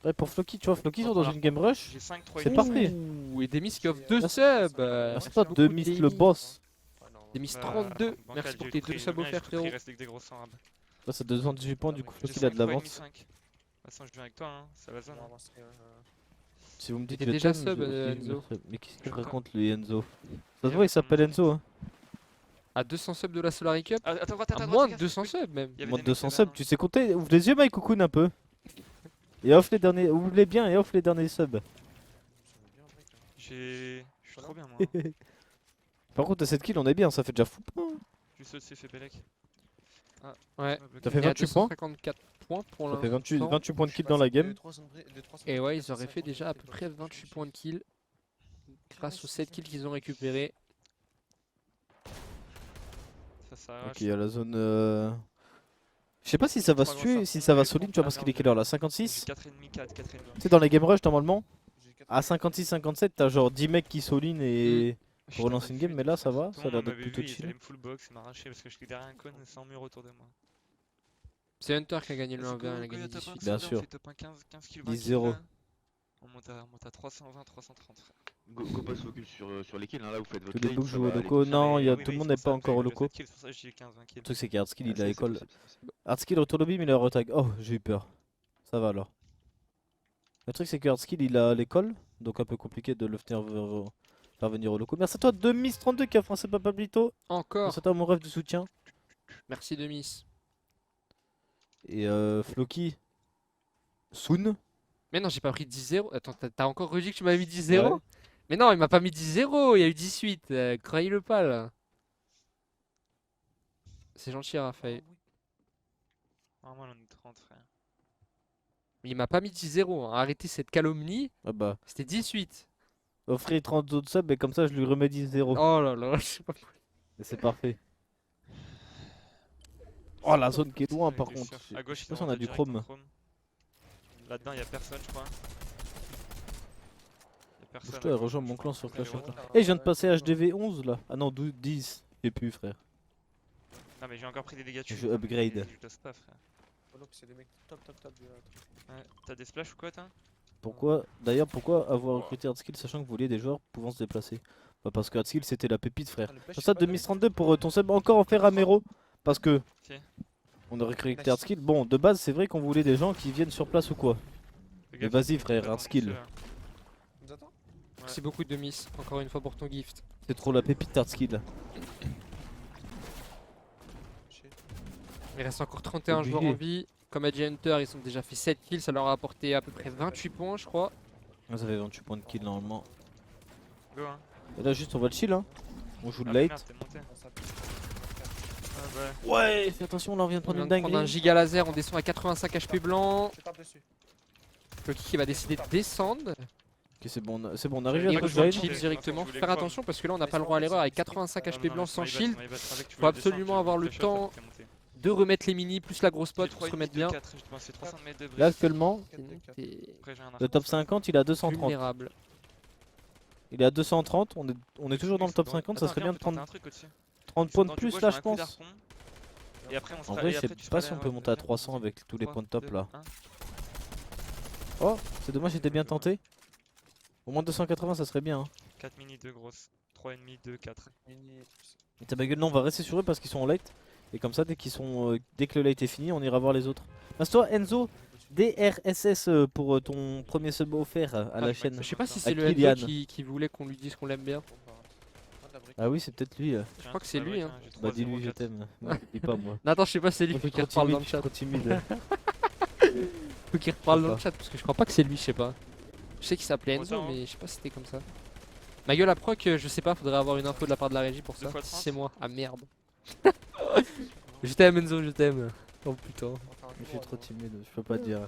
Ouais, pour Floki, tu vois, Floki sont dans une game rush. J'ai 5, 3 C'est et parfait. Ouh, et Demis qui offre 2 Merci. subs. Merci toi, beaucoup, Demis le Demis. boss. Demis Bah, 32. bancal, Merci pour j'ai tes pris 2 subs le mien et offerts, il frérot. reste que des gros 100 rab. Là, ça 218 points, du coup, J'ai Floki il a 5, de 3 et demi, l'avance. 5. De toute façon, je viens avec toi, hein, c'est la zone. Non, Hein. moi, c'est, Si vous me dites T'es je déjà t'aime, sub, je- ok, Enzo. merci. Mais qu'est-ce que tu D'accord. racontes, lui, Enzo? Ça se Et voit, il s'appelle Enzo, hein. À 200 subs de la Solary Cup. Ah, attends, À moins de 200 subs même. Il y avait Moins des de mecs 200 là-bas, subs, non tu sais compter? Ouvre les yeux, Mike Cocoon, un peu. Et off les derniers, ouvre-les bien et off les derniers subs. Je suis trop bien, moi. Par contre, à cette kill, on est bien, ça fait déjà fou. Juste au-dessus, fait Belek. Ah, Ouais. ça m'a bloqué. Ça fait Et à 28 points. 254 points pour Ça fait l'instant. 28 points de kill dans la game. Et ouais, ils auraient fait déjà à peu près 28 points de kill. Grâce aux 7 kills qu'ils ont récupérés. Ça s'arrache. Ok, il y a la zone. Je sais pas si ça va se Trois tuer, gros si sartons ça va et solide, trois tu vois, parce qu'il est quelle heure là? J'ai 56? 4,5, 4, 4,5. Tu sais, dans les game rush, normalement, à 56-57, t'as genre 10 mecs qui solinent et. Pour relancer une game, mais là, ça va, ça a l'air d'être plutôt chill. Il me full box, il m'a arraché parce que je suis derrière un cône sans mur autour de moi. C'est Hunter qui a gagné le Vas-y, 1v1, il a go, gagné go, 18. Bien on sûr. fait top 1, 15 kills, 20 kills 10-0. là. On monte à 320, 330 frère. Go pas se focus sur les kills, hein, là vous faites votre Tous les lane, looks ça jouent au va aller loco. tout Non, seul. il y a, Oui, tout le oui, monde c'est n'est pour pas ça, encore au le loco. 7 kills, c'est pour ça que j'ai 15, 20 kills. Le truc, c'est qu'Hardskill, il Ah, a c'est école. possible, c'est possible. Hardskill retourne au bim, il a retag. Oh, j'ai eu peur. Ça va alors. Le truc, c'est que Hardskill, il a l'école. Donc, un peu compliqué de le faire venir au loco. Merci à toi, Demis32 qui a français Papablito. Encore. Merci à toi, mon rêve de soutien. Merci Demis. Et Floki. Soon. Mais non, j'ai pas pris 10-0. Attends, t'as encore redit que tu m'avais mis 10-0? Ouais. Mais non, il m'a pas mis 10-0, il y a eu 18. Croyez-le pas là. C'est gentil, Raphaël. Normalement, on est 30 frère. Mais il m'a pas mis 10-0. Hein. Arrêtez cette calomnie. Ah bah. C'était 18. Offrez 30 autres subs et comme ça, je lui remets 10-0. Oh là là, je sais pas. Et c'est parfait. Oh, la zone qui est loin par Avec contre. des Je chefs. À gauche, sais ils pas si ont on a deux du directs en chrome. Là-dedans, y'a personne, je crois. Y'a personne. Bouge-toi à et gauche, rejoins je mon crois. clan sur Allez, Clash retourne. Royale. Eh, je viens de passer HDV 11 là. Ah non, 12, 10. J'ai plus, frère. Non, mais j'ai encore pris des dégâts dessus. Je upgrade. Je dose pas, frère. C'est des mecs top du truc. Ouais. T'as des splash ou quoi, toi? Pourquoi, d'ailleurs, pourquoi avoir recruté Hardskill sachant que vous vouliez des joueurs pouvant se déplacer? Bah, parce que Hardskill c'était la pépite, frère. Sur ça, 2032 pour ton sub, encore en faire Amero. Parce que Ok. on a recruté Hardskill. Bon, de base, c'est vrai qu'on voulait des gens qui viennent sur place ou quoi. Fais Mais gaffe, vas-y, ils frère, vont Hardskill. pousser, là. Nous attend. Merci beaucoup Demis, encore une fois pour ton gift. C'est trop la pépite Hardskill. Il reste encore 31 joueurs en vie. Comme a dit Hunter, ils ont déjà fait 7 kills, ça leur a apporté à peu près 28 points, je crois. Ah, ça fait 28 points de kill normalement. Go, hein. Et là, juste on va le chill, hein. On joue Ah, le merde, late. t'es monté. Ah, Ah, bah. Ouais, fais attention, là on vient de On prendre vient une de prendre un dinguerie. giga laser, on descend à 85 HP blanc. Je tape dessus. Le qui va décider de descendre Ok, c'est bon, on arrive Et et à rejoindre rejoindre push shield Shield. directement. Je voulais Faut faire croire. attention parce que là on n'a pas le droit à l'erreur avec 85 HP blanc sans shield. Faut absolument avoir le temps de remettre les mini plus la grosse pot pour se remettre bien. Là actuellement, Sinon t'es le top 50 il est à 230. vulnérable. Il est à 230, on est toujours dans le top 50, ça serait bien de prendre 30 points de plus là je pense. En vrai je sais pas si on peut monter à 300 avec tous les points de top là. Oh, c'est dommage, j'étais bien tenté. Au moins 280 ça serait bien. Hein. 4 mini, 2 grosses. 3,5, 2, 4. Et ta baguette, non, on va rester sur eux parce qu'ils sont en late. Et comme ça, dès que le late est fini, on ira voir les autres. Passe-toi Enzo, DRSS pour ton premier sub offert à la chaîne. Je sais pas si c'est Avec le Kylian. Enzo qui voulait qu'on lui dise qu'on l'aime bien. Ah oui, c'est peut-être lui. Je crois que c'est lui, hein. Bah dis-lui je t'aime. Non, dis pas moi. Non, attends, je sais pas si c'est lui, Moi, faut je suis qu'il trop reparle dans timide, le je suis chat. trop timide. Faut qu'il reparle dans le pas. chat parce que je crois pas que c'est lui, je sais pas. Je sais qu'il s'appelait Enzo, Autant, hein. mais je sais pas si c'était comme ça. Ma gueule à proc, je sais pas, faudrait avoir une info de la part de la régie pour ça. 2 fois Si 30. c'est moi. Ah merde. Je t'aime Enzo, je t'aime. Oh putain, Je suis trop timide, je peux pas dire.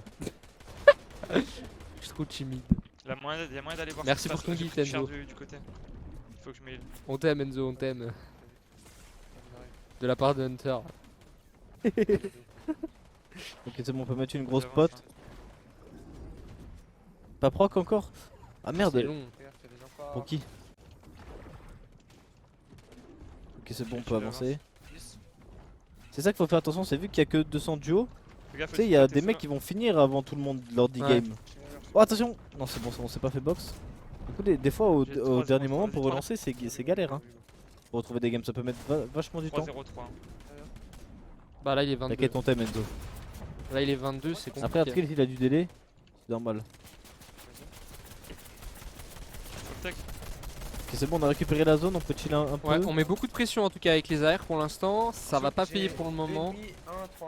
je suis trop timide. Il y a moyen d'aller voir Merci ce qui se pour ton passe, j'ai gift, pris cher Enzo. du côté. Il faut que je m'aille. On t'aime Enzo, on t'aime. De la part de Hunter. Ok, c'est bon, on peut mettre une grosse pote. Pas proc encore? Ah C'est merde, long. pour qui? Ok, c'est bon, on peut avancer. C'est ça qu'il faut faire attention, c'est vu qu'il y a que 200 duos. Tu sais, il y a des mecs qui vont finir avant tout le monde lors Ouais. d'e-game. Oh attention. Non c'est bon, on s'est pas fait box. Du coup des fois au J'ai au 3, dernier 0, moment 3, pour j'ai relancer c'est galère hein. Pour retrouver des games ça peut mettre vachement du temps. 3-0-3. Bah là il est 22. T'inquiète ton time Enzo. Là il est 22, c'est Après compliqué. il a du délai. C'est normal. Faut le tech. Ok c'est bon on a récupéré la zone, on peut chiller un peu. Ouais, on met beaucoup de pression en tout cas avec les AR pour l'instant. Ça va pas payer pour le moment.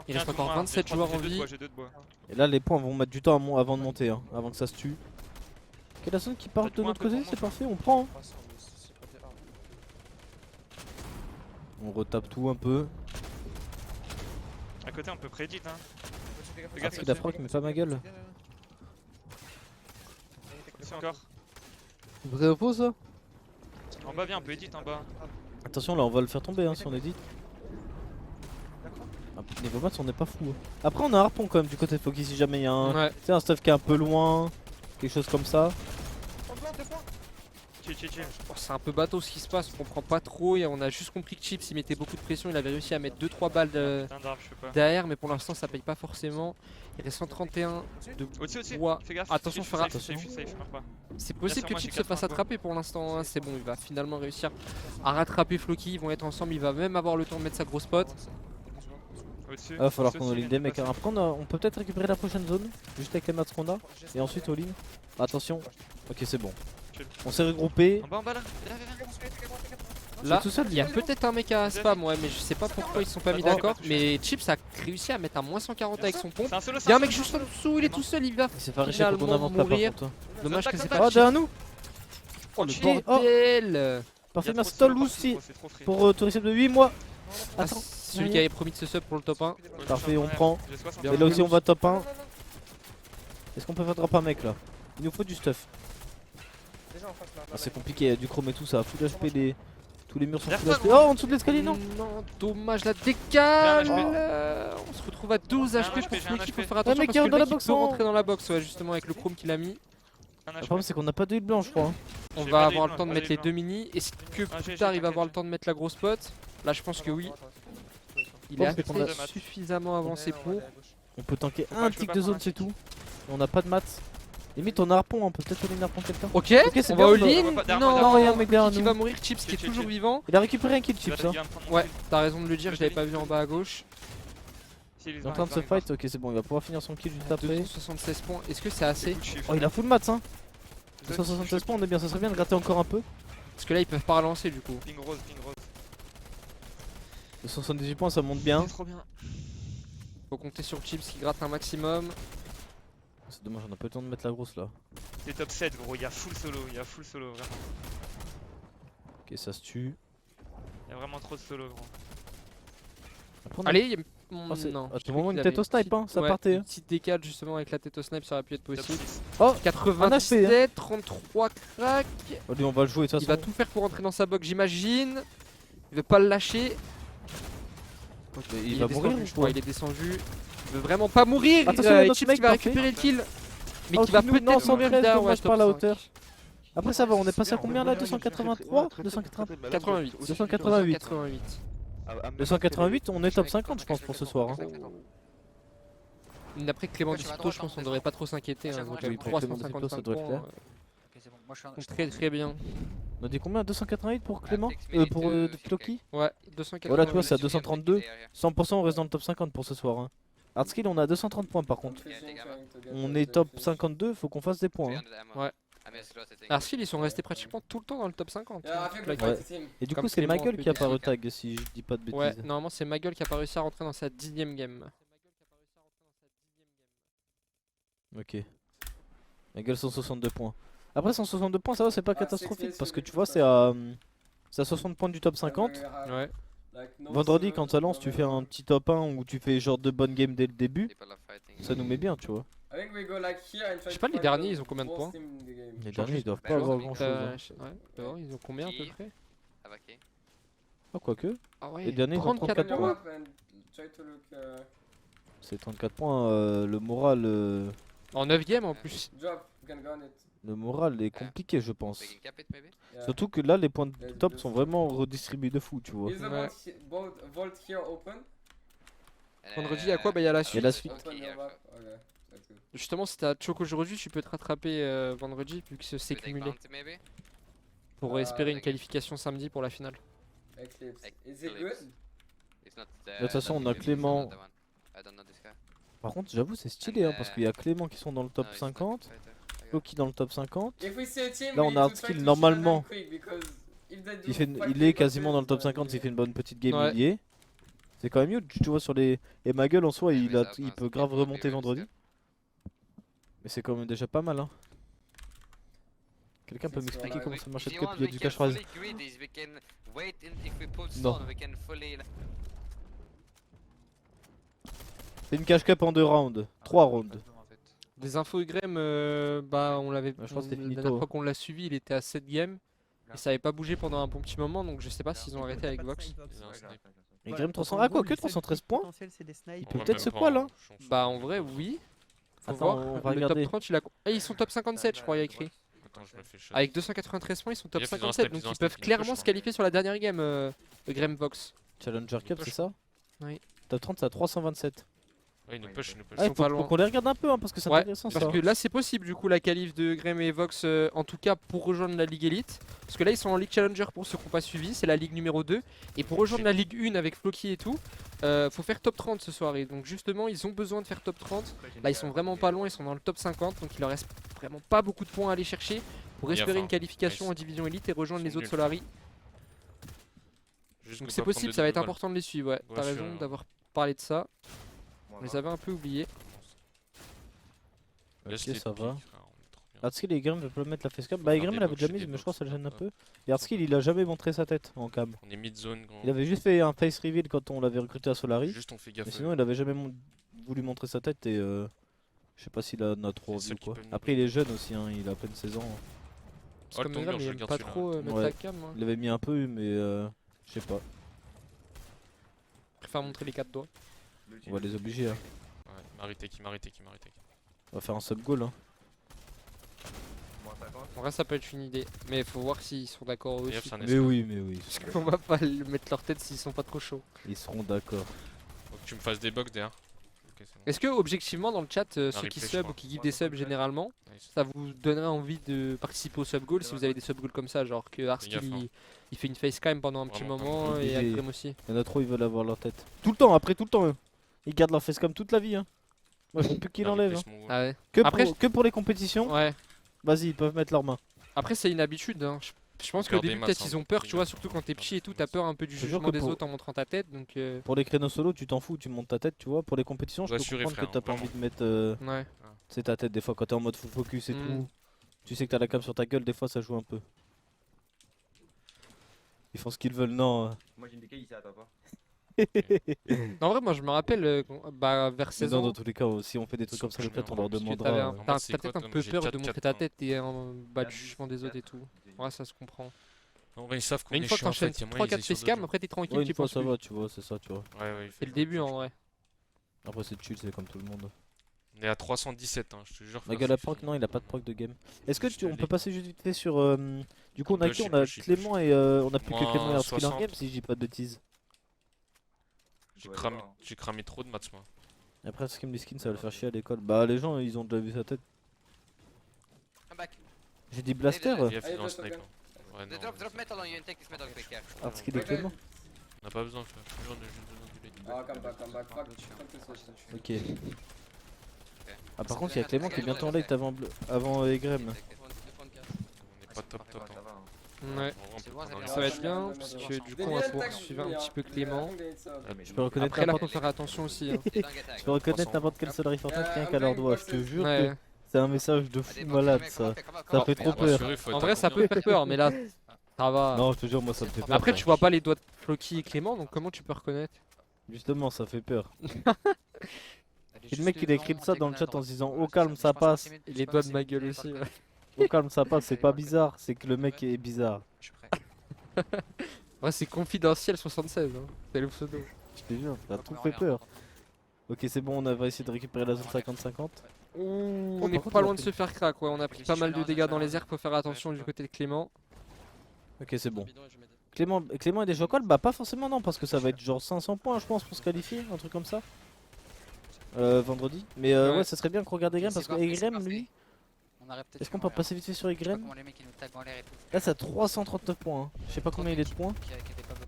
Il reste encore 27 joueurs en vie. J'ai 2 de bois. Et là les points vont mettre du temps avant de monter hein, avant que ça se tue. Ok la zone qui part T'as de de points notre un peu côté pour c'est moi. parfait, on prend hein. On retape tout un peu. À côté, on peut prédit. Hein. Fais Ah, gaffe, qu'il a froc mais pas ma gueule. aussi encore. Vrai repos ça. En bas, viens, on peut edit en bas. Attention là on va le faire tomber hein, si on édite. Ah, niveau maths on n'est pas fou. Hein. Après on a un harpon quand même du côté de Foki si jamais il y a un, Ouais. tu sais, un stuff qui est un peu loin, quelque chose comme ça. Chill. Bon, c'est un peu bateau ce qui se passe, on comprend pas trop et on a juste compris que Chips il mettait beaucoup de pression, il avait réussi à mettre 2-3 balles Putain d'arbre, je peux pas. derrière mais pour l'instant ça paye pas forcément. Il reste 131 de Au-dessus. bois. Fais gaffe. Attention, je suis Farah. safe, je suis safe, meurs pas. C'est possible sur que moi, Chips j'ai se fasse 80 attraper pour l'instant, hein, c'est bon, il va finalement réussir à rattraper Floki, ils vont être ensemble, il va même avoir le temps de mettre sa grosse pote. Au-dessus. Ah, va falloir Au-dessus qu'on aussi, all-in viens des de mecs. passer. Après on peut peut-être récupérer la prochaine zone, juste avec les maths qu'on a, et ensuite all-in. Attention, ok c'est bon. Chill. On s'est regroupé. En bas là. Viens. Là, tout seul, il y a lui. peut-être un mec à spam, ouais, mais je sais pas pourquoi ils se sont pas mis Attends, d'accord. il va Mais Chips a réussi à mettre un moins 140 avec son pompe. C'est un solo, Il y a un mec juste en dessous, il est tout seul, il va Il s'est fait arracher pour ton finalement avance là par mourir. contre. Dommage que c'est Contact, pas Oh Chips. derrière nous. Oh le Chill. bordel. Parfait merci toi aussi pour Touricep de 8 mois. Ah, Attends. celui qui avait promis de se sub pour le top 1. Parfait, on prend. Bien Et là joué. aussi on va top 1. Est-ce qu'on peut faire drop un mec là? Il nous faut du stuff. Ah, c'est compliqué, il y a du chrome et tout ça. Full HP, tous les murs sont full Derrière HP. toi, Oh en dessous de l'escalier non. Non, dommage la décale. J'ai un On se retrouve à 12 J'ai un HP pour HP, j'ai un Floki, faut HP. faire attention mec, parce il que rentre dans le la mec il box peut en- rentrer dans la box, ouais, justement avec le chrome qu'il a mis. Le problème c'est qu'on n'a pas de heal blanc je crois. Hein. On J'ai va pas avoir de le temps de blanc, mettre pas les de deux mini. Est-ce que Ah, plus j'ai, tard il va t'inquiète. avoir le temps de mettre la grosse pote? Là je pense que oui. Il est pense qu'on a- assez suffisamment avancé pour. On peut tanker Faut un pas que je tick peux de pas zone prendre un c'est tout. On n'a pas de maths. Limite on a harpon, on peut peut-être all-in harpon quelqu'un. Ok, Ok, c'est on bien, va on va- all-in. on va pas- derrière Non, moi, Non, rien mec derrière qui nous. va mourir, Chips qui est Chill, toujours chill. vivant. Il a récupéré un kill chips hein. Ouais, t'as raison de le dire, je l'avais pas vu en bas à gauche. Il est en train de se fight, ok c'est bon, il va pouvoir finir son kill juste après. 276 points, est-ce que c'est assez? Oh il a full maths hein. 276 points on est bien, ça serait bien de gratter encore un peu. Parce que là ils peuvent pas relancer du coup. Ping rose. 78 points ça monte bien. C'est trop bien. Faut compter sur Chips qui gratte un maximum. C'est dommage, on a pas eu le temps de mettre la grosse là. C'est top 7 gros, il y a full solo, vraiment. Ok ça se tue. Il y a vraiment trop de solo gros. Après, on a- Allez, il y a... Ah, c'est- non. à je tout trouvais moment qu'il une avait tête au snipe hein, ça ouais, partait. Une Hein. petite décale justement avec la tête au snipe, ça aurait pu être Top possible. 6. Oh 97, 33 crack. Oh, lui on va le jouer de toute Il va façon. tout faire pour rentrer dans sa box, j'imagine. Il veut pas le lâcher. Mais il est va descendu, mourir je ou crois, quoi? il est descendu. Il veut vraiment pas mourir. Attention, il y a notre Chips mec, qui va parfait. récupérer le kill. Mais Oh, qui va nous, peut-être non, sans mourir VRS, derrière, dommage ouais, par la top hauteur. 5. Après ça va, on est passé à combien là? 283? 88. 288. 88. 288, on est top 50 je pense pour ce soir. Hein. D'après Clément Dicipto, je pense qu'on devrait pas trop s'inquiéter. Hein, donc, Oui, pour Clément Dicipto, ça 355 doit être points. clair. Ok, c'est bon. Moi, je suis un. Donc très très bien. On a dit combien? 288 pour Clément? Text Pour minute, Floki? Ouais, 288. Voilà, tu vois, c'est à 232. 100% on reste dans le top 50 pour ce soir. Hein. Hardskill on a 230 points par contre. On est top 52, faut qu'on fasse des points. Hein. Ouais. Arskill, ils sont restés pratiquement tout le temps dans le top 50. hein. Ouais. Et du Comme coup c'est Clément ma gueule peut qui a dire. pas retag si je dis pas de bêtises. Ouais, normalement c'est Magueule qui a pas réussi à rentrer dans sa 10ème game. Ok. Ma gueule 162 points. Après 162 points ça va c'est pas catastrophique parce que tu vois c'est à 60 points du top 50. Ouais. Vendredi quand ça lance tu fais un petit top 1 où tu fais genre de bonnes games dès le début. Ça nous met bien tu vois. Je sais pas, les derniers ils ont combien de points? Les derniers ils doivent pas avoir grand chose. Hein. Ouais, dehors, ils ont combien à peu près? Ah quoique. Ah ouais, Les derniers, ils ont 34 points. C'est 34 points, le moral En 9 games en plus. le moral est compliqué je pense. Surtout que là les points de top sont vraiment redistribués de fou tu vois. Ouais. Vendredi, il y a quoi? Bah, il y a la Il y a suite. la suite. Justement, si t'as choke aujourd'hui, tu peux te rattraper vendredi vu que c'est cumulé. Pour espérer une qualification samedi pour la finale. Eclipse. Is it good? De toute façon, on a Clément. Par contre, j'avoue, c'est stylé hein, parce qu'il y a Clément qui sont dans le top 50, Loki dans le top 50. If we see a team, Là, we on need a to Hardskill try to normalement. shut them quick because if they do Il est quasiment dans le top 50 s'il fait une bonne petite game, Ouais. il y est. C'est quand même mieux, tu vois, sur les. Et ma gueule en soi, il peut grave remonter vendredi. Mais c'est quand même déjà pas mal hein. Quelqu'un peut C'est m'expliquer sûr, comment ça marche cette cup? Il y a du cash prize. Non. C'est une cash cup en 2 rounds. 3 rounds. Des infos Grem, bah on l'avait. Ouais, je crois que c'était la finito, dernière hein. fois qu'on l'a suivi, il était à 7 games. Et ça avait pas bougé pendant un bon petit moment, donc je sais pas s'ils ont arrêté avec Vox. Et Graham 300. Ah, quoi que 313 points? Il peut peut-être se poil hein. Bah en vrai, oui. Faut Attends, voir. on va Le regarder. top 30, il a. Ah, ils sont top 57, je crois, il y a écrit. Attends, je me fais shot. Avec 293 points, ils sont top Ils ont un 57, step, donc ils ont un ils step, peuvent ils clairement push, se hein. qualifier sur la dernière game, Graham Vox. Challenger Cup, c'est ça? Oui. Top 30, c'est à 327. Ouais, il nous push, il nous push. Ah, sont pas faut loin. qu'on les regarde un peu hein, parce que c'est Ouais, intéressant ça. parce que là c'est possible du coup la qualif de Graham et Vox en tout cas pour rejoindre la Ligue Elite. Parce que là ils sont en Ligue Challenger pour ceux qui n'ont pas suivi, c'est la Ligue numéro 2. Et pour rejoindre la Ligue 1 avec Floki et tout, faut faire top 30 ce soir. Et donc justement ils ont besoin de faire top 30. Là ils sont vraiment pas loin, ils sont dans le top 50. Donc il leur reste vraiment pas beaucoup de points à aller chercher pour Il y a espérer faim. une qualification Nice. en division Elite et rejoindre Ils les sont autres nuls. Solari. Juste Donc ne c'est pas prendre possible, de ça va être double important de les suivre, ouais. Ouais, T'as je suis raison un- d'avoir parlé de ça. On les avait un peu oubliés. balle. Laisse Ok, les ça piques, va. frère, on est trop bien. Hardskill et Graham veulent pas mettre la face cam. Faut Bah, faire Graham des il avait box, déjà des mise, mais je crois que ça le box, gêne un hop. peu. Et Hardskill il a jamais montré sa tête en cam. On est mid-zone, grand. Il avait juste fait un face reveal quand on l'avait recruté à Solari. Juste on fait gaffe. Mais sinon, il avait jamais voulu montrer sa tête et je sais pas s'il en a trop C'est envie ou ceux qui quoi. peuvent nous Après, il est jeune aussi, hein, il a à peine 16 ans. C'est Oh, comme le Graham, Tonga, il je aime regarde pas celui-là. trop mettre Ouais. la cam. Hein. Il avait mis un peu, mais je sais pas. Je préfère montrer les 4 doigts. On va les obliger. Hein. Ouais, Mariteki. On va faire un sub goal. Hein. En vrai, ça peut être une idée. Mais il faut voir s'ils sont d'accord eux Et hop, aussi. c'est un Mais espoir. oui, mais oui. Parce qu'on va pas mettre leur tête s'ils sont pas trop chauds. Ils seront d'accord. Faut que tu me fasses des bugs derrière. Ok, c'est bon. Est-ce que, objectivement, dans le chat, ceux replay, qui je sub crois. ou qui give des subs généralement, Nice. ça vous donnerait envie de participer au sub goal si vous avez des sub goals comme ça? Genre que Hardskill gaffe, hein. il fait une face cam pendant un petit Vraiment, moment comme et obligé. Akram aussi. Il y en a trop, ils veulent avoir leur tête. Tout le temps, après tout le temps. Eux. Ils gardent leur face comme toute la vie. Hein. Moi, je veux plus qu'ils Un l'enlèvent. replay, Hein. c'est mon goal. Ah ouais. Que, Après, que pour les compétitions, Ouais. vas-y, ils peuvent mettre leurs mains. Après, c'est une habitude. Hein. Je pense qu'au Garder début, masse, peut-être hein, ils ont peur, c'est tu vois, une- surtout quand t'es non, petit et c'est tout, une t'as masse. peur un peu du Je te jure jugement que des pour- autres en montrant ta tête. Donc, Pour les créneaux solo, tu t'en fous, tu montes ta tête, tu vois. Pour les compétitions, je Faut peux assurer, comprendre frère, que t'as pas vraiment. envie de mettre ouais. c'est ta tête des fois quand t'es en mode full focus et Mm. tout. Tu sais que t'as la cam sur ta gueule, des fois ça joue un peu. Ils font ce qu'ils veulent, non. Moi j'ai une DK ici à toi pas. En vrai, moi, je me rappelle, bah, vers Mais 16 non, ans. dans tous les cas, si on fait des trucs comme ça, Ils le sont peut-être on plus leur bien, parce que T'avais demandera. un- moi, T'as c'est t'as peut-être quoi, un comme peu j'ai peur de 4, montrer 4, ta hein. tête et en bas du jugement des autres et tout. Ouais, ça se comprend. En vrai, ils savent qu'on Mais une est fois que chiant, en t'enchaînes fait, y a moyen, 3-4 ils essayent face sur cam, d'autres après t'es tranquille, Ouais, tu une fois penses ça plus. va, tu vois, c'est ça, tu vois. gens. Ouais, ouais, il fait C'est le début en vrai. Après c'est chill, c'est comme tout le monde. On est à 317, hein, je te jure. frère, Magal a c'est proc, fini. non, il a pas de proc de game. Est-ce que Je te on peut l'ai. passer juste vite fait sur. Du coup, on a Push, qui? il On a push, il Clément push. et on a plus que Moins Clément et Hardskill en 60. game si je dis pas de bêtises. J'ai cramé trop de maths, moi. Après, Skim les skins, ça va le faire chier à l'école. Bah, les gens ils ont déjà vu sa tête. J'ai dit Blaster, Il a fait Allez, dans le drop, snipe. drop. hein. Ouais, non, Drop ça- metal on you and take this metal quick, yeah. Hardskill et Ok. Clément. On n'a pas besoin, frère. Je te jure, on a juste besoin du late. Ah, come back. Fuck this switch. Ok. Ah, par contre, il y a Clément qui est bientôt en late avant Egrem. On est pas top top. hein. Ouais. En vrai, on peut prendre un Ça va être risque. bien parce que du coup, on va pouvoir suivre un petit peu Clément. Je peux reconnaître Après, là, n'importe faut faire attention aussi. Hein. Je peux reconnaître n'importe quel Solari Fortnite rien qu'à leur doigt. Je te jure Ouais. que c'est un message de fou malade ça. Ça fait trop Pour peur. assurer, faut En être vrai, à ça combien peut faire peur, mais là, ça va. Non, je te jure, moi ça me fait peur. Après, ça. tu vois pas les doigts de Floki et Clément, donc comment tu peux reconnaître? Justement, ça fait peur. Et le mec il a écrit ça dans le chat en se disant au calme ça passe. Et les doigts de ma gueule aussi. Ouais. Au calme ça passe, c'est pas bizarre, c'est que le mec est bizarre. Je suis prêt. Ouais, c'est confidentiel 76. Hein. C'est le pseudo. Je te jure, ça a tout fait peur. Ok, c'est bon, on va essayer de récupérer la zone 50-50. Ouh, on par est contre, pas il a loin de fait- se faire crack. Ouais, on a pris pas mal de dégâts dans les airs. Faut faire attention du côté de Clément. Ok, c'est bon. Clément et des chocolats? Bah, pas forcément, non, parce que ça va être genre 500 points, je pense, pour se qualifier, un truc comme ça. vendredi. Mais Ouais. ouais, ça serait bien qu'on regarde Egrem parce que Egrem, lui, On arrête peut-être. est-ce qu'on peut passer vite fait sur Je sais pas Egrem? comment les mecs ils nous taguent en l'air et tout. Là, c'est à 339 points. Hein. Je sais pas combien il est de points. Qui étaient pas bonnes.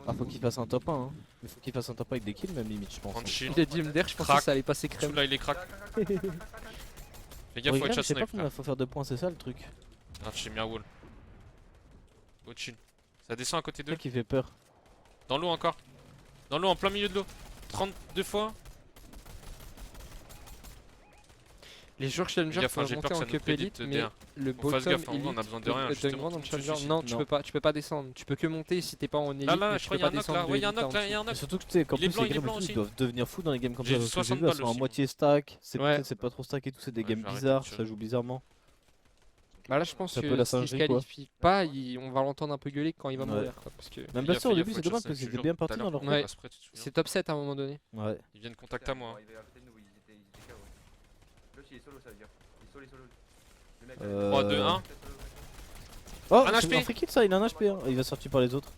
Ah, faut qu'il fasse un top 1. Hein. Mais faut qu'il fasse un top 1 avec des kills, même limite, je pense. Prendre shield. Il a dit MDR, je pensais Crac. que ça allait passer crème. Là il est crack. Les Pour gars, faut Egrem, être je chat sais pas snipe. combien faut faire de points, c'est ça le truc. Ah, j'ai mis un wall. Go chill. Ça descend à côté C'est d'eux. ça qui fait peur. Dans l'eau encore. Dans l'eau, en plein milieu de l'eau. 32 fois. Les joueurs challenger Gaffe, hein, peuvent j'ai monter peur en que ça nous cup elite, prédite mais derrière. le Faut fasse bottom gaffe, en vrai, on a elite, besoin de rien, le juste dungeon monter challenger, dessus. non, Non. tu peux pas descendre. Tu peux que monter si t'es pas en élite. Là, là, mais je tu crois peux qu'il y a pas un knock là. descendre de Ouais, il y a un élite knock en là, il y a dessous. un knock. Et surtout que tu sais, qu'en Il est plus, blanc, les il est games blanc et tout, aussi. ils doivent devenir fous dans les games comme ça. J'ai Parce que j'ai 60 vu, elles balles sont à aussi. moitié stack. C'est Ouais. peut-être c'est pas trop stack et tout, c'est des Ouais, games je vais arrêter bizarres, de ça tirer. joue bizarrement. Bah là, je pense C'est un peu que la s'il se singerie, quoi. qualifie pas, on va l'entendre un peu gueuler quand il va Ouais. mourir. Quoi, parce que Même Fais Bastien au gaffe, début, faut c'est être dommage chat parce snipe, qu'ils je étaient te bien jure, tout à partis l'heure, dans leur on Ouais. passe près, tu te souviens. c'est top 7 à un moment donné. Ouais. Ils viennent contact à moi. hein. Euh... 3, 2, 1. Oh, Un c'est HP. un free kill ça, il a un HP. Hein. Il va sortir par les autres.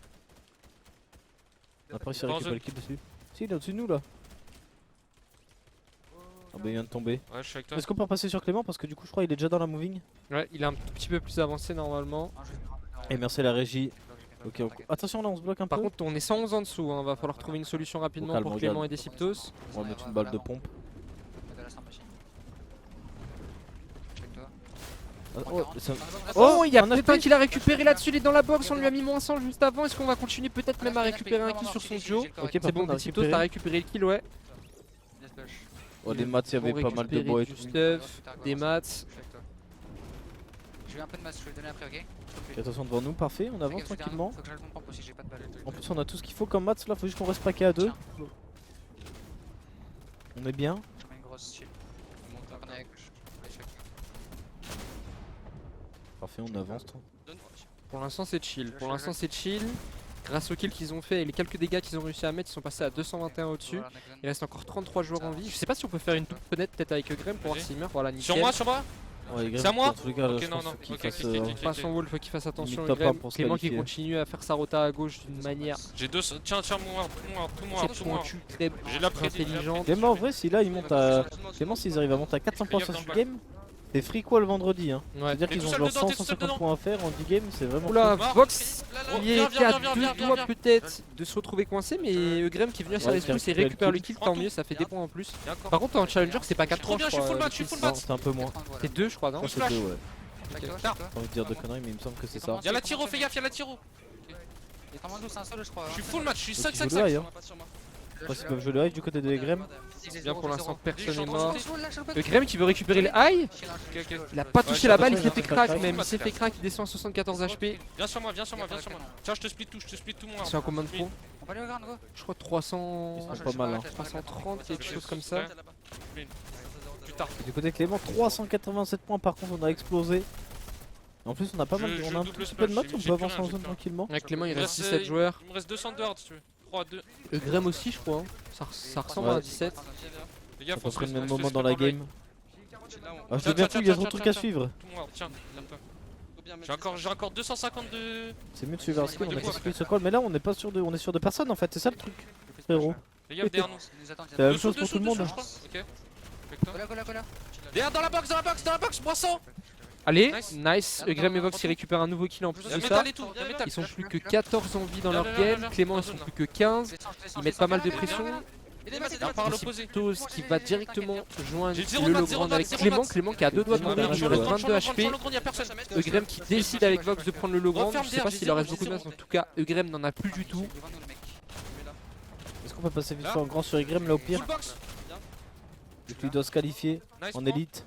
On a pas réussi à Pas en récupérer le zone. kill dessus. Si, il est au-dessus de nous là. Ah bah il vient de tomber. Ouais, je suis avec toi. Est-ce qu'on peut repasser sur Clément parce que du coup je crois qu'il est déjà dans la moving. Ouais, il est un petit peu plus avancé normalement. Et merci à la régie. Ok, attention là on se bloque un Par peu. contre, on est 111 en dessous, hein. Va falloir trouver une solution rapidement calme, pour regarde. Clément et Deciptos. On va mettre une balle de pompe. Ah, oh, c'est un- Oh, il y a un peut-être un HP. qui l'a récupéré là-dessus, il est dans la box, on lui a mis moins 100 juste avant. Est-ce qu'on va continuer peut-être même à récupérer un kill sur son Joe? Ok, C'est par bon, contre on a Deciptos, récupéré. t'as récupéré le kill, ouais. Oh, les maths, il y avait Bon, pas mal de récupérer bois et du tout. stuff, des maths. Je vais un peu de masse, je vais le donner après, ok? Ok, attention devant nous, parfait, on avance tranquillement. Faut que je le pompe aussi, j'ai pas de balle. En plus on a tout ce qu'il faut comme maths là, faut juste qu'on reste paquet à deux. On est bien. Je mets une grosse shield. On est avec. Parfait, on avance. Pour l'instant, c'est chill. Pour l'instant, c'est chill. Grâce aux kills qu'ils ont fait et les quelques dégâts qu'ils ont réussi à mettre, ils sont passés à 221 au-dessus. Il reste encore 33 joueurs en vie. Je sais pas si on peut faire une toute fenêtre peut-être avec Grem pour voir s'il meurt. Voilà, nickel. Sur moi, sur moi. Ouais, les gars, C'est à moi dans tous les cas, Ok, je non, pense non, qu'il ok, fasse, ok, ok, ok. Pas son wall, faut qu'il fasse attention. Limite top Grem. un pour se Clément qui qualifier. continue à faire sa rota à gauche d'une manière J'ai deux. Tiens, tiens, tout moi. très pointue, très J'ai la prédit. intelligente. Clément en vrai, si là ils montent à. Clément, s'ils arrivent à monter à 400 points sur ce game, c'est free quoi le vendredi hein. Ouais. C'est-à-dire T'es qu'ils tout ont seul genre dedans, 100, t'es tout seul 150 dedans. points à faire en 10 games, c'est vraiment. Oula, Mort. Vox Viens, il viens, était à viens, viens, deux viens, doigts viens. peut-être de se retrouver coincé, mais Grem qui est venu à sa Ouais, rescousse qui et a récupéré récupère le le kill. kill, tant mieux, ça fait des points en plus. Viens encore. Par contre, en challenger, c'est pas 4 Trop points, bien, je je suis crois. full match, je suis full Non, match. c'est un peu moins. C'est 2, je crois, non? Je crois que c'est 2, ouais. Avec toi, J'ai pas envie de dire de conneries, mais il me semble que c'est ça. Y'a la tiro, fais gaffe, y'a la tiro. Il est en mode c'est un solo, je crois. Je suis full match, je suis Donc, 5, ils 5, jouent le 5. high, hein. Je sais pas s'ils peuvent jouer le high du côté de Grem. Bien pour l'instant, personne J'ai n'est mort. entendu. Grem qui veut récupérer le high, Ok, ok. il a pas touché Ouais, la balle, il j'ai s'est pas fait touché, crack j'ai même, pas il s'est touché. fait crack, il descend à 74 HP. Viens sur moi, viens sur moi, viens sur moi. Tiens, je te split tout, moi. C'est un combien de points? On va aller au grand, gros. Je crois 300... Ils sont pas mal, hein. 330, quelque chose comme ça. Plus tard. Du côté Clément, 387 points par contre, on a explosé. En plus, on a pas mal, Je on a un double tout petit smash, peu de mods, j'ai on plus peut rien, avancer en j'ai zone plus rien. tranquillement. Avec Clément, il Il reste reste, 17 joueurs. Il me reste 200 de hard si tu veux. 3, 2. Grem aussi, je crois. Hein. Ça ressemble Ouais. à 17. Les gars, À faut peu près se le même se moment se dans la par là. game. Ah, je Tiens, deviens tiens, fou, il y a tiens, trop de tiens, trucs à tiens. suivre. Tout moi, tiens, tape-toi. J'ai encore 250 de. C'est mieux de suivre Arski, on a de quoi, expliqué ce call, mais là on est pas sûr de, on est sûr de personne en fait, c'est ça le truc, frérot. Les gars, derrière nous. C'est la même Dessous, chose pour dessous, tout le monde. dessous, je crois. Ok. Avec toi. Cola. Derrière, dans la box, Boisson. Allez, Nice. nice. Grem et Vox qui récupèrent un nouveau kill en plus Y'a de ça. métal et tout, y'a métal. Ils sont plus que 14 en vie dans leur Viens, viens, game. viens, Clément, ils viens, sont viens. plus que 15. Ils mettent pas mal de pression. Viens par l'opposé. Tos qui va directement joindre J'ai 0 le mat, Legrand 0 avec mat, 0 Clément. mat. Clément qui a 2 doigts de mourir, il lui reste 22 HP. Y'a personne. Grem qui décide avec Vox de prendre le Legrand. Je sais pas s'il leur reste beaucoup de masse. En tout cas, Grem n'en a plus du tout. Est-ce qu'on peut passer vite fait en grand sur Grem là au pire? Full box. Et puis il doit se qualifier Nice. en point. élite.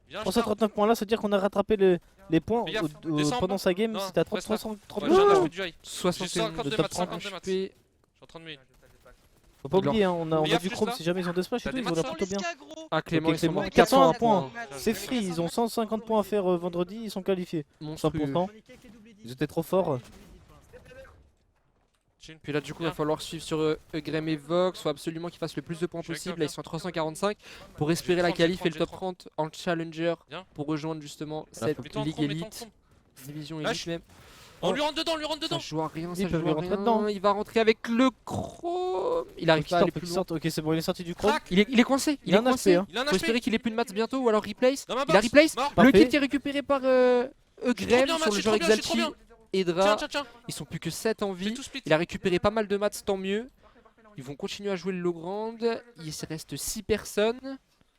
Viens, 339 points là, ça veut dire qu'on a rattrapé les points Fais gaffe, descends, pendant sa game, non, c'était à reste là. 330. Ouais, j'ai un HP du high. 61 52 de maths, top 52 30 maths. HP. Je suis en train de me. Faut pas oublier, hein, on a Fais gaffe du juste chrome là. si jamais ils ont des splash et T'as tout, des ils ont l'air maths plutôt bien. Ah, Clément, Ok, ils sont Clément, bons. 401 points. C'est free, ils ont 150 points à faire vendredi, ils sont qualifiés. Monstrueux. 100%. Ils étaient trop forts. Puis là, du coup, il va falloir suivre sur Grem et Vox. Faut absolument qu'ils fassent le plus de points Je suis avec possible. toi, Là, ils sont à 345 pour espérer la 30, qualif j'ai et le top 30 en challenger Viens. pour rejoindre justement Là, cette faut- Mets-toi en ligue trompe, mets-toi en élite, trompe. division Lâche. élite même. On lui rentre dedans, on lui rentre Ça dedans. joue à rien, Il ça peut joue lui à rentrer rien. dedans. Il va rentrer avec le chrome. Il arrive pas à aller plus loin. Ok, c'est bon, il est sorti du chrome. Crac. Il est coincé, il Il a est un coincé. HP, hein. Il a un Faut espérer HP. qu'il ait plus de mats bientôt ou alors replace. Dans ma Il a box. replace. Mort. Le Parfait. kill qui est récupéré par Je suis trop Graham bien, sur Matt, le je suis joueur trop bien, je suis trop Exalti. bien. Edra. Tiens. Ils sont plus que 7 en Fais vie. tout split. Il a récupéré pas mal de mats, tant mieux. Ils vont continuer à jouer le low ground. Il reste 6 personnes.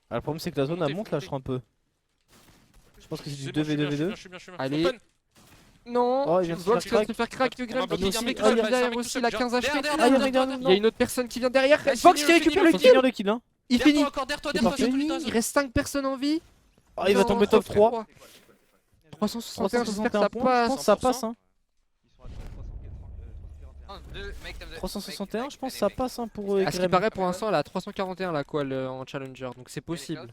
Ah, le problème, c'est que la zone elle Montez, monte là, je crois un peu. Je pense que c'est du C'est bon, je suis bien, 2v2v2. je suis bien. Allez. Open. Non, Oh, il vient de Vox se vient faire de se faire crack de On Graham. m'a Il bloqué, y a il y a un un mec mec tout seul, derrière il y a un mec aussi, tout il a seul, 15 HP. derrière, Ah, il y a un derrière, mec derrière. Il y a une autre personne qui vient derrière. Vas-y, Vox qui finis-le, récupère le finis-le. kill. Finir le kill, hein. Il Derrière finit. toi encore, derrière toi, C'est derrière toi, parti. derrière toi. Il reste 5 personnes en vie. Ah, il va Non, tomber top 3. 361, j'espère que ça 361 points. Je pense que ça passe, hein. 361, je pense que ça passe hein, pour À ce qui Graham. paraît, pour l'instant, elle est à 341 la qual en challenger, donc c'est possible.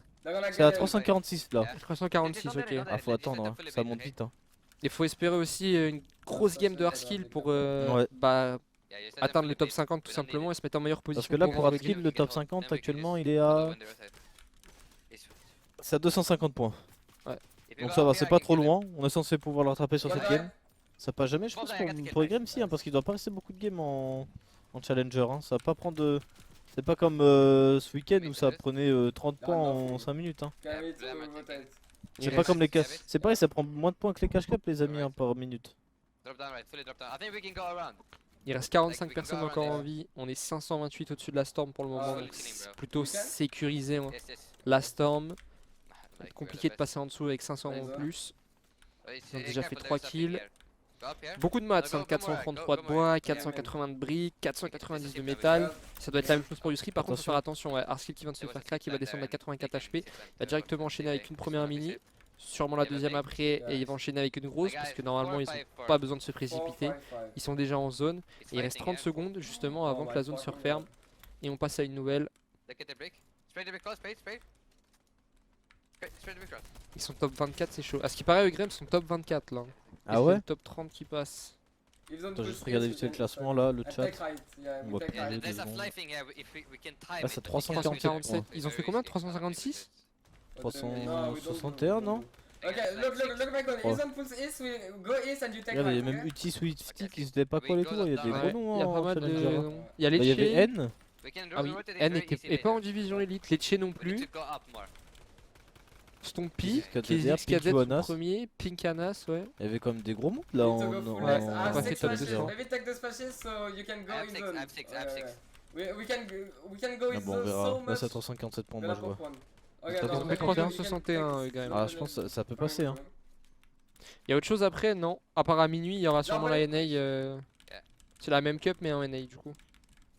C'est à 346 là. 346, ok. Ah, faut attendre, hein. Ça monte vite. Hein. Il faut espérer aussi une grosse game de hardskill pour Ouais. atteindre le top 50 tout simplement et se mettre en meilleure position. Parce que là, pour vendredi. Hardskill, le top 50 actuellement, il est à. C'est à 250 points. Donc ça va, c'est pas trop loin. On est censé pouvoir le rattraper sur cette game. Ça passe jamais, je pense, pour Graham, si, hein, parce qu'il doit pas rester beaucoup de games en challenger. Hein. Ça va pas prendre de. C'est pas comme ce week-end où ça prenait 30 points en 5 minutes. Hein. C'est pas comme les cash. C'est pareil, ça prend moins de points que les cash cap, les amis, hein, par minute. Il reste 45 personnes encore en vie. On est 528 au-dessus de la Storm pour le moment, donc c'est plutôt sécurisé. Hein. La Storm, ça va être compliqué de passer en dessous avec 500 en plus. Ils ont déjà fait 3 kills. Beaucoup de mats, hein, 433 de bois, 480 de briques, 490 de métal. Ça doit être la même chose pour Yusri, par contre faut faire attention, ouais. Arskill qui vient de se faire crack, il va descendre à 84 HP. Il va directement enchaîner avec une première mini, sûrement la deuxième après, et il va enchaîner avec une grosse, parce que normalement ils ont pas besoin de se précipiter. Ils sont déjà en zone, et il reste 30 secondes justement avant que la zone se referme. Et on passe à une nouvelle. Ils sont top 24, c'est chaud. À ce qui paraît, Graham sont top 24 là. Ah Et c'est ouais le top 30 qui passe. Attends, juste regarder vite fait le classement là, le chat. On va prendre 2 secondes. Là, c'est 347 347. points. Ils ont fait combien? 356? 361, non? Ok, look, my god. Oh. Isn't push east, we go east and you take Regarde, il y a right, même okay? Uti, Swift, qui se pas quoi et tout. Il y a des Ouais, gros noms il y a en pas mal challenger. de. Hein. Il y a Bah, il y avait Lecce. N. Ah oui, N est pas en division élite. Lecce non plus. Stompy, Pink qui est KZR, XKZ Pink en Anas. premier. Pink Anas, ouais. Il y avait quand même des gros mondes là Need to en. go full en- max. I on have va 6 faire top flashes. 200. Maybe take the splashes so you can go in zone. We can go Ah in bon, on zone verra. so Là, much. c'est à 347 points, moi je vois. Ok, Ça no, fait maybe 361 we can- Graham. Ah, je pense que ça peut passer. Hein. Il y a autre chose après? Non. À part à minuit, il y aura sûrement ouais. la NA. C'est la même cup, mais en NA du coup.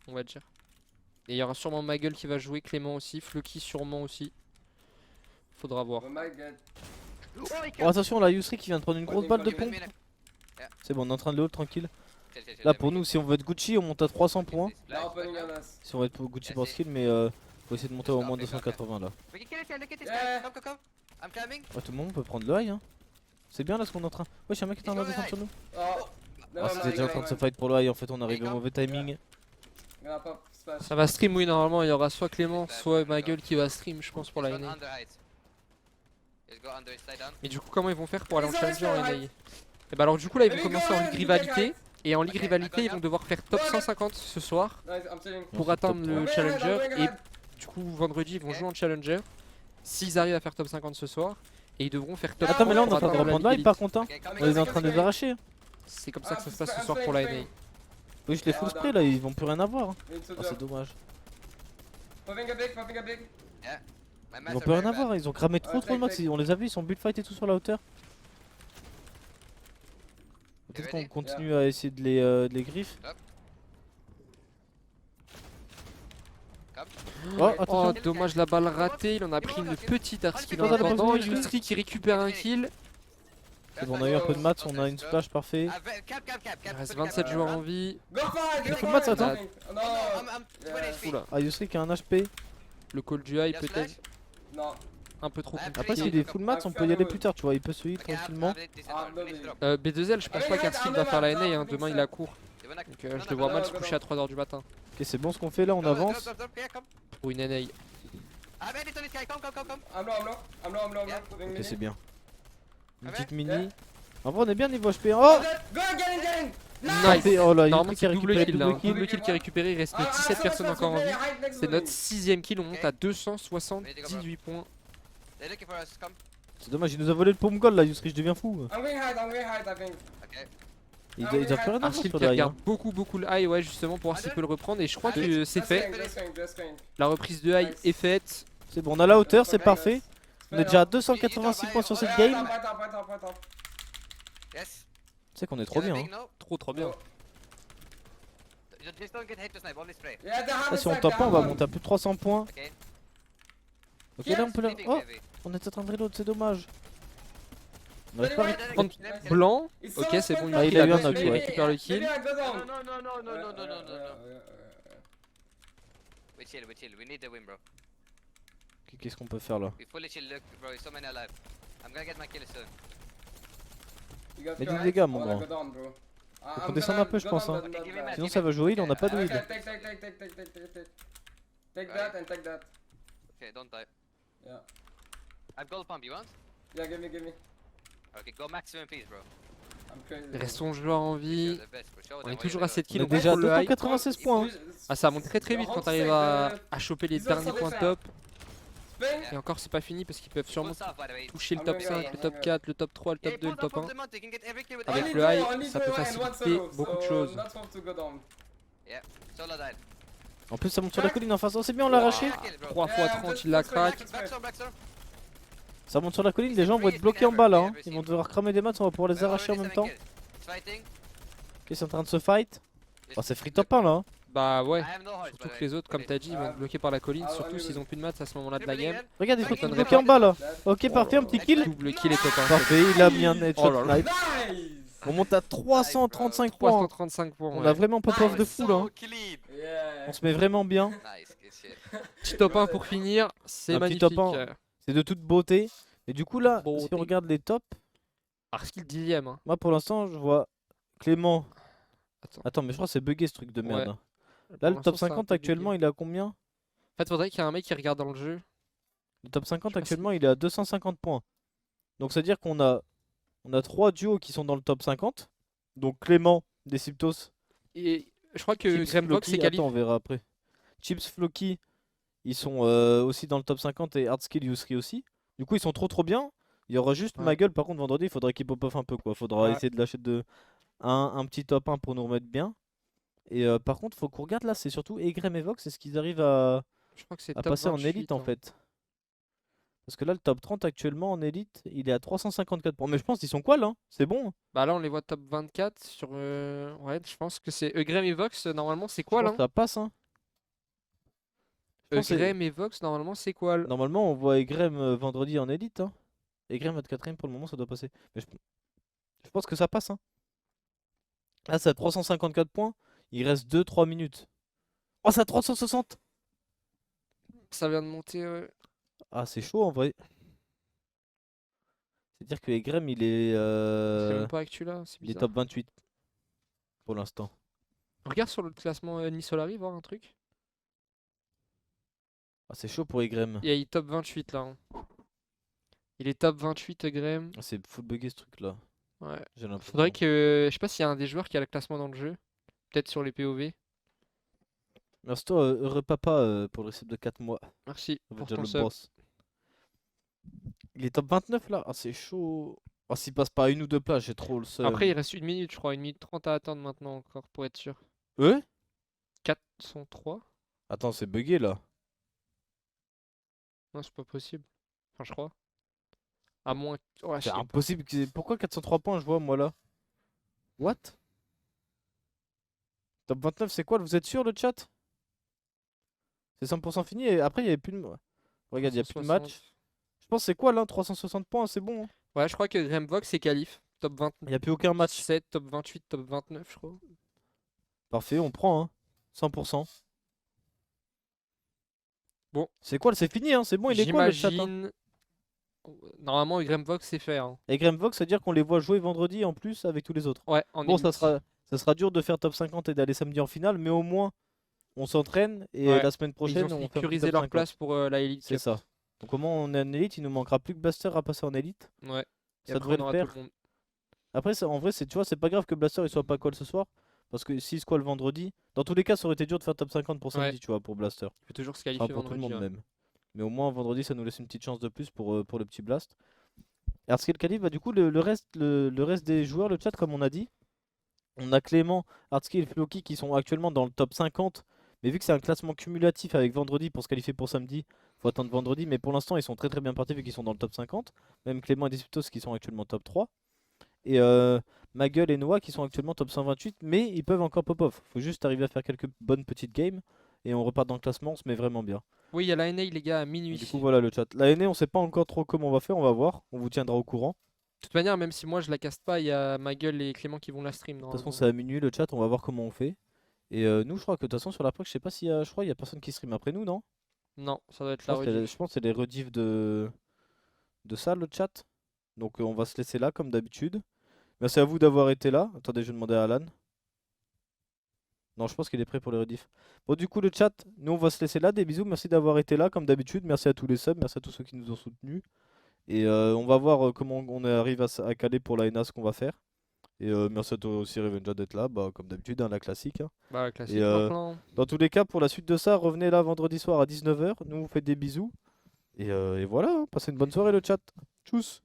On va dire. Et il y aura sûrement Magel qui va jouer, Clément aussi, Floki sûrement aussi. Faudra voir. Oh my god. Oh, attention, là, Yusri qui vient de prendre une grosse balle de pompe. C'est bon, on est en train de le hold tranquille. Là, pour nous, si on veut être Gucci, on monte à 300 points. Now opening on us. Si on veut être Gucci pour skill, mais faut essayer de monter au moins 280 là. Ouais, tout le monde peut prendre le high. Hein. C'est bien là ce qu'on est en train. Ouais, j'ai un mec qui est en train de descendre sur nous. Oh. Ah, c'était déjà en train de se fight pour le high. En fait, on arrive au mauvais timing. Gonna pop splash. Ça va stream, oui, normalement, il y aura soit Clément, soit Magel qui va stream, je pense, pour la NA. Mais du coup, comment ils vont faire pour aller en challenger en NA? Et bah alors du coup là ils vont commencer en ligue rivalité. Et en ligue rivalité ils vont devoir faire top 150 ce soir Nice, I'm chilling. pour Ensuite, atteindre top le 3. challenger. Et du coup vendredi ils vont jouer en challenger. S'ils arrivent à faire top 50 ce soir. Et ils devront faire top Attends, mais là on est pour en train de atteindre la reprendre le ligue high par contre. Hein. I'm On est en train de les arracher. C'est comme ça que ça se passe ce soir pour la NA. Oui, je les full spray là, ils vont plus rien avoir. Hein. Need to Ah, c'est drop. dommage. Popping a big, popping a big. Ils vont plus rien avoir. Ils ont cramé trop de max. On les a vus, ils sont build fight et tout sur la hauteur. Peut-être qu'on continue à essayer de les griffes. Oh, Oh attention. dommage la balle ratée, il en a pris une petite arskill en Attends, t'as pas attendant. besoin de- Yustri qui récupère un kill. C'est bon, on a eu un peu de maths, on a une splash parfait. Il reste 27 joueurs en vie. Go for it, Il go faut for le match, it. attends. No. Oula, Ah, Yusri qui a un HP. le call du high peut-être Non. un peu trop Après, compliqué. s'il est full maths, on peut y aller plus tard, tu vois. Il peut se heal tranquillement. B2L, je pense pas qu'Arskill va faire la NA, hein. Demain il a cours. Donc je le vois mal se coucher à 3h du matin Ok, c'est bon ce qu'on fait là, on avance. pour une NA. I'm low. Ok, c'est bien. Une petite mini. En vrai, on est bien niveau HP. Oh! Go, get in! Nice. Oh là, il y a Normalement qui c'est a double récupéré kill là, double kill. double kill qui est récupéré, il reste 17 personnes encore en vie. C'est notre 6ème kill, on monte à 278 points. They're looking for us, come. C'est dommage, il nous a volé le pompe goal là, Yusri, je deviens fou. I'm going hide, I think. Okay. Il doit plus rien à Arskill faire qui regarde derrière. beaucoup le high, ouais, justement pour voir s'il peut le reprendre. Et je crois que c'est fait. Just going. La reprise de high est faite. C'est bon, on a la hauteur, c'est parfait. On est déjà à 286 points sur cette game. Yes. Tu sais qu'on est trop bien. Hein. Trop bien. Just don't get hit to snipe, only spray. Là, si on top 1, on va monter à plus de 300 points. Okay. Ok, là on peut la. Sleeping Oh! heavy. On est en train de reload, c'est dommage. On n'arrive pas à récupérer. Prendre blanc. Ok, c'est bon, Ah, il il a eu un a knock, ouais. récupère le kill. No. We chill. We need the win, bro. Ok, qu'est-ce qu'on peut faire là? We fully chill. Look, bro, so many alive. I'm gonna get my kill soon. Mets des dégâts, mon grand. Faut qu'on descende un peu, je pense. Hein. Sinon, ça va jouer, il en a pas de heal. Take that and take that. Okay, don't die. Yeah. I've gold pump, you want? Yeah, give me. Okay, go maximum piece, bro. I'm crazy. Restons joueurs en vie. You're the best, bro. Show On them est why toujours you're à the 7 goat. kills. On est déjà à le high. 296 points. Hein. Ah, ça monte très vite quand t'arrives à choper les derniers points top. Spin. Et encore, c'est pas fini parce qu'ils peuvent sûrement Good stuff, by the way. toucher le top 5, le top 4, le top 3, le top 2, le top 1. Pump the month, you can get every kill with Avec every le high, Only ça go peut and one faciliter solo, beaucoup de so choses. not want to go down. solo died. En plus, ça monte sur la colline en face. Oh, c'est bien, on l'a arraché. Kill, bro. 3 x 30, il la craque. Backstorm. Ça monte sur la colline, les gens vont être bloqués en bas là. Hein. Ils vont devoir cramer des mats, on va pouvoir les arracher en même temps. Fighting. Ok, c'est en train de se fight. Oh, c'est free top 1 là. Hein. Bah ouais. I have no hearts, by Surtout the que way. les autres, comme t'as dit, ils vont être bloqués par la colline. Surtout s'ils ont plus de maths à ce moment-là de la game. Regarde, ils sont tous m'étonnerait bloqués pas. en bas là. Ok, parfait, un petit kill. Double kill et top 1. Parfait, il a mis un Oh là headshot là. snipe. Nice. On monte à 335 points. 335 points. On ouais. a vraiment pop off de fou là. Hein. Clean. Yeah. On se met vraiment bien. Nice, good shit. Petit top 1 pour finir. C'est Un petit magnifique. top 1. C'est de toute beauté. Et du coup là, si Beauté. on regarde les tops, Arskill 10ème. Hein. moi pour l'instant je vois Clément. Attends. Attends, mais je crois que c'est bugué ce truc de merde. Ouais. Hein. Pour Là le l'instant, top c'est un 50 peu actuellement bugué. il est à combien? En fait, faudrait qu'il y ait un mec qui regarde dans le jeu. Le top 50 Je sais pas actuellement il est à 250 points. Donc c'est à dire qu'on a 3 duos qui sont dans le top 50. Donc Clément, Deciptos, Et je crois que Chips, Gramvox Floki, est qualifié. attends on verra après. Chips, Floki, ils sont aussi dans le top 50 et Hardskill, Yusri aussi. Du coup ils sont trop bien. Il y aura juste Ouais. ma gueule par contre vendredi, il faudrait qu'il pop off un peu quoi. Faudra Ouais. essayer de lâcher un petit top 1 pour nous remettre bien. Et par contre faut qu'on regarde là, c'est surtout Egrem et Vox, est-ce qu'ils arrivent à Je crois que c'est à top passer en 28, élite en hein. fait. Parce que là le top 30 actuellement en élite il est à 354 points. Mais je pense qu'ils sont quoi là? C'est bon. Bah là, on les voit top 24 sur. Ouais, je pense que c'est Egrem et Vox. Normalement, c'est quoi Je là? pense que ça passe hein. Je pense que c'est- Egrem et Vox, normalement, c'est quoi là? Normalement on voit Egrem vendredi en élite. Hein. Egrem va être 4ème pour le moment, ça doit passer. Mais je pense que ça passe. Hein. Là c'est à 354 points. Il reste 2-3 minutes. Oh c'est à 360. Ça vient de monter. Ah c'est chaud en vrai. C'est-à-dire que Egrem il est, C'est même pas actu là, c'est il est bizarre. top 28 pour l'instant. Regarde sur le classement Nisolari, voir un truc. Ah c'est chaud pour Egrem. Il est top 28 là. Hein. Il est top 28 Egrem. Ah, c'est full bugué ce truc là. Ouais. J'ai l'impression. Faudrait que. Je sais pas s'il y a un des joueurs qui a le classement dans le jeu. Peut-être sur les POV. Merci toi heureux papa pour le récip de 4 mois. Merci Ça va pour déjà ton le sub. boss. Il est top 29 là. Ah c'est chaud. Ah s'il passe pas une ou deux places j'ai trop le seum. Après, il reste 1 minute, je crois. 1 minute 30 à attendre maintenant encore pour être sûr. 403? Attends c'est bugué là. Non, c'est pas possible. Enfin, je crois. À moins. Ouais, je C'est sais pas. impossible. Pourquoi 403 points je vois moi là? What? Top 29 c'est quoi? Vous êtes sûr le chat? C'est 100% fini et après il y avait plus de... Regarde il y a plus de 360. match. Je pense c'est quoi là? 360 points c'est bon. Hein. Ouais, je crois que Gramvox est qualif. Top Il y a plus aucun match. 27, top 28, top 29, je crois. Parfait on prend hein. 100%. Bon. C'est quoi? C'est fini hein. C'est bon il est quoi le chat? Hein J'imagine. Normalement, Gramvox c'est fait. Hein. et Gramvox c'est à dire qu'on les voit jouer vendredi en plus avec tous les autres. Ouais, en Bon élite. ça sera dur de faire top 50 et d'aller samedi en finale mais au moins on s'entraîne et Ouais. la semaine Ils prochaine ont on fait un petit sécurisé top leur 50. place pour la Elite C'est Cup. ça. Donc comment on est en élite, il nous manquera plus que Buster à passer en élite. Ouais. Et Ça après, devrait on le aura tout faire. le monde. Après, en vrai, tu vois, c'est pas grave que Blaster il soit pas call ce soir. Parce que s'il squall vendredi, dans tous les cas, ça aurait été dur de faire top 50 pour samedi, Ouais. tu vois, pour Blaster. Il peut toujours se Enfin, qualifier pour tout le monde vendredi. Ouais. même. Mais au moins, vendredi, ça nous laisse une petite chance de plus pour le petit Blast. Artscale Calif, bah du coup, le reste des joueurs, le chat, comme on a dit, on a Clément, Artscale et Floki qui sont actuellement dans le top 50. Mais vu que c'est un classement cumulatif avec vendredi pour se qualifier pour samedi, faut attendre vendredi. Mais pour l'instant, ils sont très très bien partis vu qu'ils sont dans le top 50. Même Clément et Disputos qui sont actuellement top 3. Et Maguel et Noah qui sont actuellement top 128. Mais ils peuvent encore pop-off. Faut juste arriver à faire quelques bonnes petites games. Et on repart dans le classement, on se met vraiment bien. Oui, il y a la NA, les gars, à minuit. Du coup, voilà le chat. La NA, on sait pas encore trop comment on va faire, on va voir. On vous tiendra au courant. De toute manière, même si moi je la caste pas, il y a ma gueule et Clément qui vont la stream. De toute façon, c'est à minuit le chat, on va voir comment on fait. Et nous, je crois que de toute façon, sur la proc, je sais pas s'il y a. Je crois qu'il y a personne qui stream après nous, non? Non, ça doit être Je la pense que rediff. je pense que c'est les rediffs de ça, le chat. Donc, on va se laisser là, comme d'habitude. Merci à vous d'avoir été là. Attendez, je vais demander à Alan. Non, je pense qu'il est prêt pour les rediffs. Bon, du coup, le chat, nous, on va se laisser là. Des bisous. Merci d'avoir été là, comme d'habitude. Merci à tous les subs. Merci à tous ceux qui nous ont soutenus. Et on va voir comment on arrive à caler pour la NA ce qu'on va faire. Et merci à toi aussi, Revenja, d'être là. Bah, comme d'habitude, hein, la classique. Hein. Bah, classique. Et dans tous les cas, pour la suite de ça, revenez là vendredi soir à 19 h. Nous, on vous fait des bisous. Et voilà, hein. Passez une bonne soirée, le chat. Tchuss!